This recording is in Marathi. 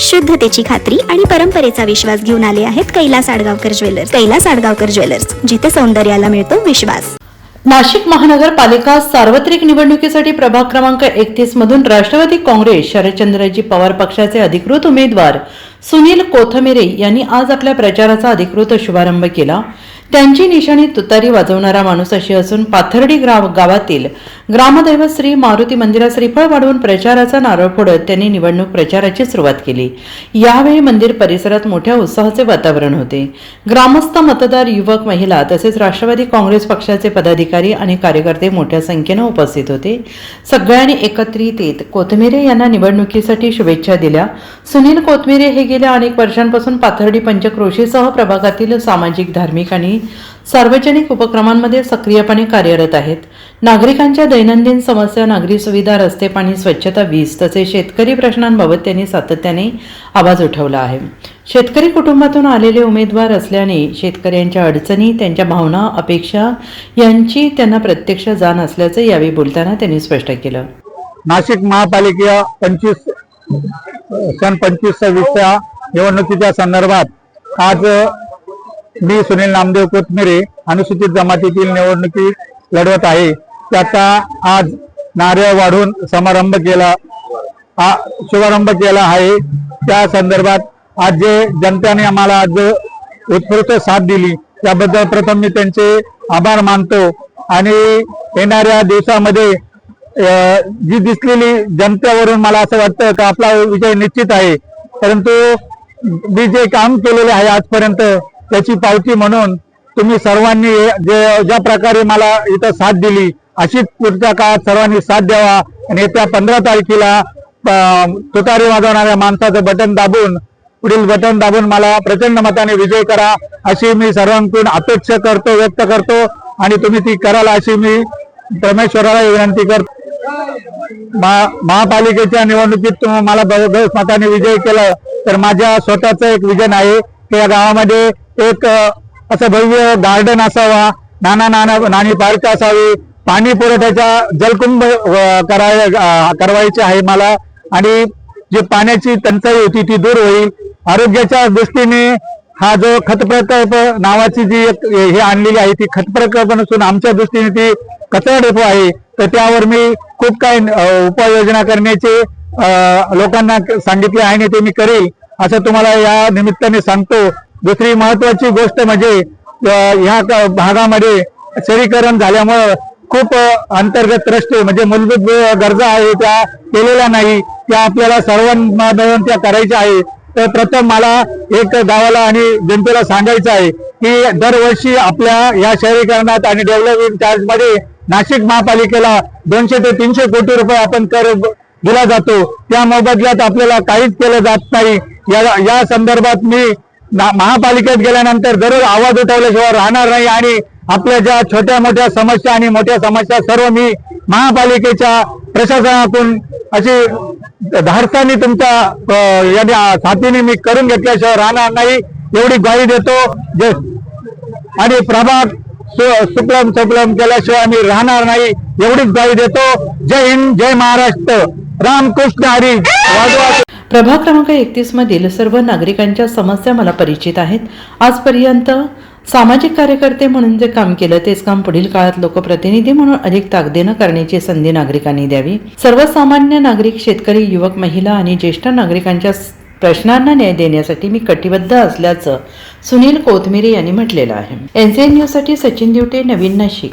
शुद्धतेची खात्री आणि परंपरेचा विश्वास घेऊन आले आहेत कैलास आडगावकर ज्वेलर्स. कैलास आडगावकर ज्वेलर्स, जिथे सौंदर्याला मिळतो विश्वास. नाशिक महानगरपालिका सार्वत्रिक निवडणुकीसाठी प्रभाग क्रमांक 31 मधून राष्ट्रवादी काँग्रेस शरदचंद्रजी पवार पक्षाचे अधिकृत उमेदवार सुनील कोथमिरे यांनी आज आपल्या प्रचाराचा अधिकृत शुभारंभ केला. त्यांची निशाणी तुतारी वाजवणारा माणूस अशी असून पाथर्डी गावातील ग्रामदैवत श्री मारुती मंदिरात श्रीफळ वाढवून प्रचाराचा नारळ फोडत त्यांनी निवडणूक प्रचाराची सुरुवात केली. यावेळी मंदिर परिसरात मोठ्या उत्साहाचे वातावरण होते. ग्रामस्थ, मतदार, युवक, महिला तसेच राष्ट्रवादी काँग्रेस पक्षाचे पदाधिकारी आणि कार्यकर्ते मोठ्या संख्येने उपस्थित होते. सगळ्यांनी एकत्रित येत कोथमिरे यांना निवडणुकीसाठी शुभेच्छा दिल्या. सुनील कोथमिरे हे गेल्या अनेक वर्षांपासून पाथर्डी पंचक्रोशीसह प्रभागातील सामाजिक, धार्मिक आणि सार्वजनिक उपक्रमांमध्ये सक्रियपणे कार्यरत आहेत. नागरिकांच्या दैनंदिन समस्या, नागरी सुविधा, रस्ते, पाणी, स्वच्छता, वीज तसेच शेतकरी प्रश्नांबाबत त्यांनी सातत्याने आवाज उठवला आहे. शेतकरी कुटुंबातून आलेले उमेदवार असल्याने शेतकऱ्यांच्या अडचणी, त्यांच्या भावना, अपेक्षा यांची त्यांना प्रत्यक्ष जाण असल्याचं यावेळी बोलताना त्यांनी स्पष्ट केलं. नाशिक महापालिका 25-26 निवडणुकीच्या संदर्भात आज मी सुनील नामदेव कोथमिरे अनुसूचित जमातीतील निवडणुकी लढवत आहे. त्याचा आज नारळ वाढून शुभारंभ केला आहे. त्या संदर्भात आज जे जनतेने आम्हाला आज उत्स्फूर्त साथ दिली त्याबद्दल प्रथम मी त्यांचे आभार मानतो. आणि येणाऱ्या दिवसामध्ये जी दिसलेली जनतेवरून मला असं वाटतं की आपला विजय निश्चित आहे. परंतु मी जे काम केलेले आहे आजपर्यंत त्याची पावती म्हणून तुम्ही सर्वांनी ज्या प्रकारे मला इथं साथ दिली अशीच पुढच्या काळात सर्वांनी साथ द्यावा. आणि येत्या 15 तारखेला तुतारी वाजवणाऱ्या माणसाचं बटन दाबून, पुढील बटन दाबून मला प्रचंड मताने विजय करा अशी मी सर्वांकडून अपेक्षा करतो, व्यक्त करतो. आणि तुम्ही ती कराल अशी मी परमेश्वराला विनंती करतो. महापालिकेच्या निवडणुकीत मला बहु मताने विजय केलं तर माझ्या स्वतःचं एक विजन आहे की या गावामध्ये एक असं भव्य गार्डन असावा, नानी पार्क असावी, पाणी पुरवठ्याचा जलकुंभ करवायचे आहे मला. आणि जी पाण्याची टंचाई होती ती दूर होईल. आरोग्याच्या दृष्टीने हा जो खत प्रकल्प नावाची जी हे आणलेली आहे ती खत प्रकल्प नसून आमच्या दृष्टीने ती कचरा डेपो आहे. तर त्यावर मी खूप काही उपाययोजना करण्याचे लोकांना सांगितले आहे आणि ते मी करेल असं तुम्हाला या निमित्ताने सांगतो. दुसरी महत्वाची गोष्ट म्हणजे ह्या भागामध्ये शहरीकरण झाल्यामुळे खूप अंतर्गत रस्ते म्हणजे मूलभूत गरजा आहे त्या केलेल्या नाही. त्या आपल्याला सर्वांना मिळून त्या करायच्या आहे. तर प्रथम मला एक गावाला आणि जनतेला सांगायचं आहे की दरवर्षी आपल्या या शहरीकरणात आणि डेव्हलपमेंट चार्ज मध्ये नाशिक महापालिकेला 200 ते 300 कोटी रुपये आपण कर दिला जातो. त्या मोबदल्यात आपल्याला काहीच केलं जात नाही. या संदर्भात मी महापालिकेत गेल्यानंतर दररोज आवाज उठवल्याशिवाय राहणार नाही. आणि आपल्या ज्या छोट्या मोठ्या समस्या आणि मोठ्या समस्या सर्व मी महापालिकेच्या प्रशासनातून अशी धाडसाने तुमच्या साथीने मी करून घेतल्याशिवाय राहणार नाही एवढी ग्वाही देतो. आणि प्रभाग सुप्लम केल्याशिवाय आम्ही राहणार नाही एवढीच ग्वाही देतो. जय हिंद, जय महाराष्ट्र, रामकृष्ण हरी. प्रभाग क्रमांक 31 मधील सर्व नागरिकांच्या समस्या मला परिचित आहेत. आजपर्यंत सामाजिक कार्यकर्ते म्हणून जे काम केलं तेच काम पुढील काळात लोकप्रतिनिधी म्हणून अधिक ताकदीने करण्याची संधी नागरिकांनी द्यावी. सर्वसामान्य नागरिक, शेतकरी, युवक, महिला आणि ज्येष्ठ नागरिकांच्या प्रश्नांना न्याय देण्यासाठी मी कटिबद्ध असल्याचं सुनील कोथमिरे यांनी म्हटलेलं आहे. NCN न्यूज साठी सचिन दिवटे, नवीन नाशिक.